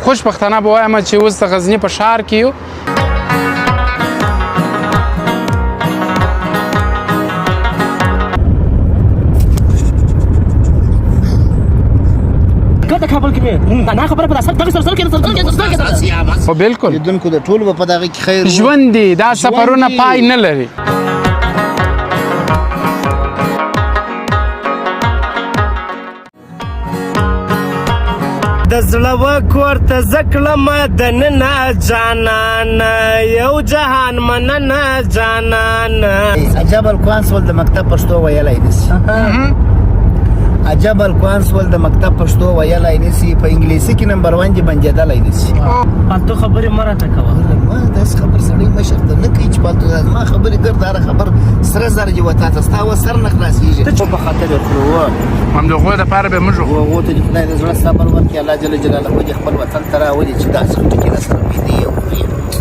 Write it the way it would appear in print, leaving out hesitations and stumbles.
خوش پښتانه به وایم چې اوس د غزني په ښار کې یو. خو بالکل لیدونکو د ټولو به په دغه کې خیر ژوند دی، دا سفرونه پای نه لري. د زړه وکور ته زکړم دننه جانان یو جهان مننه جانان. عجب الکوانسول د مکتب پښتو ویلی نشي. عجب الکوانسول د مکتب پښتو ویلی نشي، په انګلیسي کې نمبر 1 دی بنجېدلی نشي. پالتو خبرې مه راته کوه. ما داسې خبر سړی مشر ته نه کوي چې پالتو ما خبرې ګرد هره خبر سره زر جي وتا ته ستا و سر نه خلاصېږي. ته په خاطر یې خلوه همدغو دپاره به موږ هغو ته دې خدای د زړه صبر ورکړي، الله جل جلاله دې خپل وطن ته راولي چې داسې ټکي راسره پیدا